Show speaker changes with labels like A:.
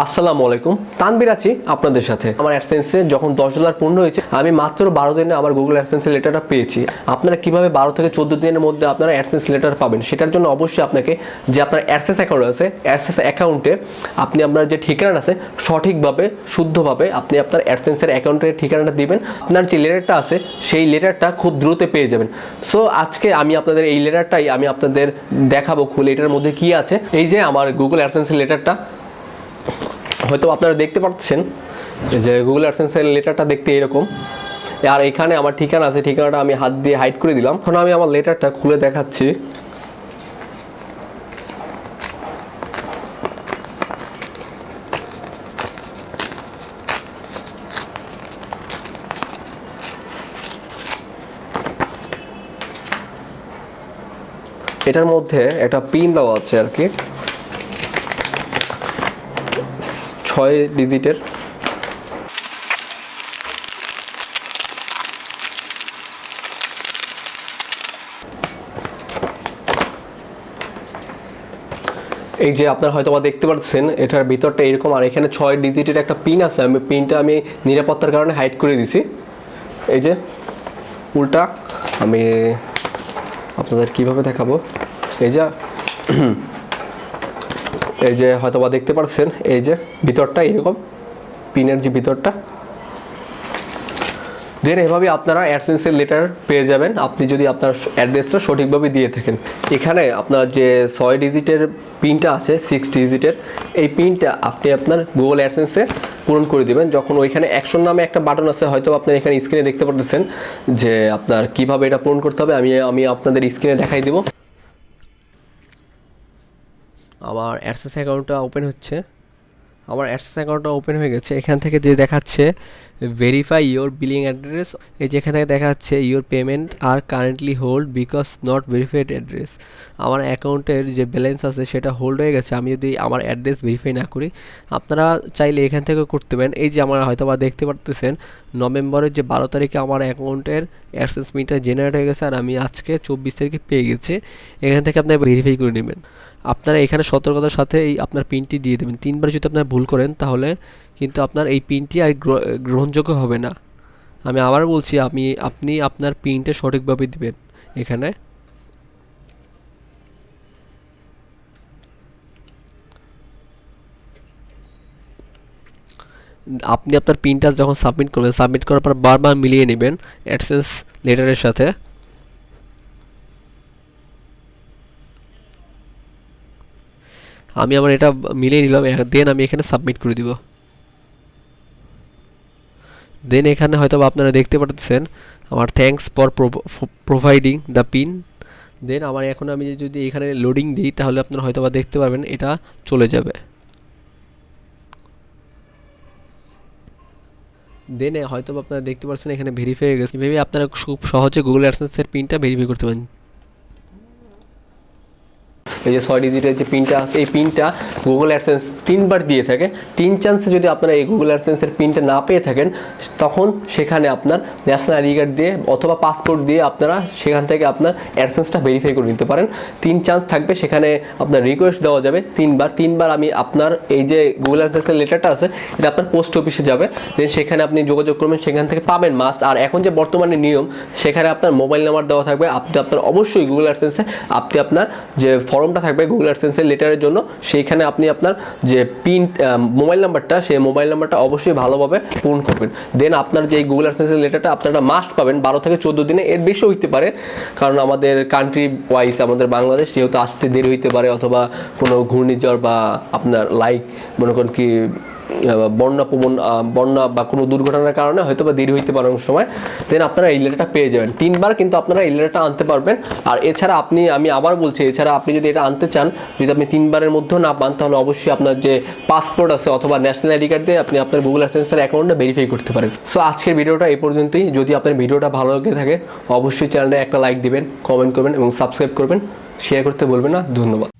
A: আসসালামু আলাইকুম, তানভীর আছি আপনাদের সাথে। আমার অ্যাডসেন্সে যখন $10 পূর্ণ হয়েছে, আমি মাত্র 12 দিনে আমার গুগল অ্যাডসেন্সের লেটারটা পেয়েছি। আপনারা কিভাবে 12 থেকে 14 দিনের মধ্যে আপনারা অ্যাডসেন্স লেটার পাবেন, সেটার জন্য অবশ্যই আপনাকে যে আপনার অ্যাডসেন্স অ্যাকাউন্ট আছে, অ্যাডসেন্স অ্যাকাউন্টে আপনি আপনার যে ঠিকানা আছে সঠিকভাবে শুদ্ধভাবে আপনি আপনার অ্যাডসেন্সের অ্যাকাউন্টের ঠিকানাটা দিবেন। আপনার যে লেটারটা আছে সেই লেটারটা খুব দ্রুত পেয়ে যাবেন। সো আজকে আমি আপনাদের এই লেটারটাই আমি আপনাদের দেখাবো খুলে এটার মধ্যে কি আছে। এই যে আমার গুগল অ্যাডসেন্সের লেটারটা, হয়তো আপনারা দেখতে পাচ্ছেন যে গুগল অ্যাডসেন্সের লেটারটা দেখতে এরকম, আর এখানে আমার ঠিকানা আছে, ঠিকানাটা আমি হাত দিয়ে হাইড করে দিলাম। এখন আমি আমার লেটারটা খুলে দেখাচ্ছি। এটার মধ্যে একটা পিন দেওয়া আছে আর কি, 6 ডিজিটের। এই যে আপনারা হয়তো দেখতে পাচ্ছেন এটার ভিতরটা এরকম, আর এখানে 6 ডিজিটের একটা পিন আছে। পিনটা আমি নিরাপত্তার কারণে হাইড করে দিছি। এই যে উল্টা আমি আপনাদের কিভাবে দেখাবো, এই যে হয়তো দেখতে পাচ্ছেন এই যে ভিতরটা এরকম, পিনের যে ভিতরটা। দেন এভাবে আপনারা অ্যাডসেন্সের লেটার পেয়ে যাবেন, আপনি যদি আপনার অ্যাড্রেসটা সঠিকভাবে দিয়ে থাকেন। এখানে আপনার যে 6 ডিজিটের পিনটা আছে, 6 ডিজিটের, এই পিনটা আপনি আপনার গুগল অ্যাডসেন্সে পূরণ করে দেবেন। যখন ওইখানে অ্যাকশন নামে একটা বাটন আছে, হয়তো আপনার এখানে স্ক্রিনে দেখতে পাচ্ছেন যে আপনার কিভাবে এটা পূরণ করতে হবে। আমি আপনাদের স্ক্রিনে দেখাই দেব। আমার অ্যাডসেন্স অ্যাকাউন্টটা ওপেন হচ্ছে। আমার অ্যাডসেন্স অ্যাকাউন্টটা ওপেন হয়ে গেছে। এখান থেকে যে দেখাচ্ছে ভেরিফাই ইওর বিলিং অ্যাড্রেস, এই যে এখান থেকে দেখাচ্ছে your payment are currently hold because not verified address. আমার অ্যাকাউন্টের যে ব্যালেন্স আছে সেটা হোল্ড হয়ে গেছে আমি যদি আমার অ্যাড্রেস ভেরিফাই না করি। আপনারা চাইলে এখান থেকে করতে পারেন। এই যে আমার হয়তো বা দেখতে পারতেছেন নভেম্বরের যে 12 তারিখে আমার অ্যাকাউন্টের অ্যাডসেন্স পিনটা জেনারেট হয়ে গেছে, আর আমি আজকে 24 তারিখে পেয়ে গেছি। এখান থেকে আপনারা ভেরিফাই করে নেবেন। আপনারা এখানে সতর্কতার সাথে এই আপনার পিনটি দিয়ে দেবেন। 3বার যদি আপনারা ভুল করেন তাহলে কিন্তু আপনার এই পিনটি আর গ্রহণযোগ্য হবে না। আমি আবার বলছি, আপনি আপনার পিনটা সঠিকভাবে দিবেন। এখানে আপনি আপনার পিনটা যখন সাবমিট করবেন, সাবমিট করার পর বারবার মিলিয়ে নেবেন অ্যাডসেন্স লেটারের সাথে। আমি আমার এটা মিলিয়ে নিলাম, দেন আমি এখানে সাবমিট করে দিব। দেন এখানে হয়তো আপনারা দেখতে পাচ্ছেন আমার thanks for providing the pin. Then আমার এখন আমি যদি এখানে লোডিং দিই তাহলে আপনারা হয়তো দেখতে পারবেন এটা চলে যাবে। দেন হয়তো আপনারা দেখতে পাচ্ছেন এখানে ভেরিফাই হয়ে গেছে। এভাবে আপনারা খুব সহজে গুগল অ্যাডসেন্সের পিনটা ভেরিফাই করতে পারেন। এই যে 6 ডিজিটের যে পিনটা আছে, এই পিনটা গুগল অ্যাডসেন্স 3বার দিয়ে থাকে। 3 চান্সে যদি আপনারা এই গুগল অ্যাডসেন্সের পিনটা না পেয়ে থাকেন, তখন সেখানে আপনার ন্যাশনাল আইডি কার্ড দিয়ে অথবা পাসপোর্ট দিয়ে আপনারা সেখান থেকে আপনার অ্যাডসেন্সটা ভেরিফাই করে নিতে পারেন। 3 চান্স থাকবে, সেখানে আপনার রিকোয়েস্ট দেওয়া যাবে 3বার। আমি আপনার এই যে গুগল অ্যাডসেন্সের লেটারটা আছে এটা আপনার পোস্ট অফিসে যাবে, দেন সেখানে আপনি যোগাযোগ করবেন, সেখান থেকে পাবেন মাস্ট। আর এখন যে বর্তমানে নিয়ম, সেখানে আপনার মোবাইল নাম্বার দেওয়া থাকবে। আপনি আপনার অবশ্যই গুগল অ্যাডসেন্সে আপনি আপনার যে ফর্মটা থাকবে গুগল অ্যাডসেন্সের লেটারের জন্য, সেইখানে আপনি আপনার যে পিন মোবাইল নাম্বারটা, সেই মোবাইল নাম্বারটা অবশ্যই ভালোভাবে পূরণ করবেন। দেন আপনার যে গুগল অ্যাডসেন্সের লেটারটা আপনারা মাস্ট পাবেন 12 থেকে 14 দিনে, এর বেশি হইতে পারে, কারণ আমাদের কান্ট্রি ওয়াইজ আমাদের বাংলাদেশ যেহেতু আসতে দেরি হইতে পারে, অথবা কোনো ঘূর্ণিঝড় বা আপনার মনে করেন কি বন্যা বা কোনো দুর্ঘটনার কারণে হয়তো বা দেরি হইতে পারে অনেক সময়। দেন আপনারা এই লেটারটা পেয়ে যাবেন। 3বার কিন্তু আপনারা এই লেটারটা আনতে পারবেন। আর এছাড়া আমি আবার বলছি, এছাড়া আপনি যদি এটা আনতে চান, যদি আপনি 3বারের মধ্যেও না পান, তাহলে অবশ্যই আপনার যে পাসপোর্ট আছে অথবা ন্যাশনাল আইডি কার্ড দিয়ে আপনি আপনার গুগল অ্যাডসেন্সের অ্যাকাউন্টটা ভেরিফাই করতে পারেন। সো আজকের ভিডিওটা এই পর্যন্তই। যদি আপনার ভিডিওটা ভালো লেগে থাকে অবশ্যই চ্যানেলে একটা লাইক দিবেন, কমেন্ট করবেন এবং সাবস্ক্রাইব করবেন। শেয়ার করতে বলবেন না। ধন্যবাদ।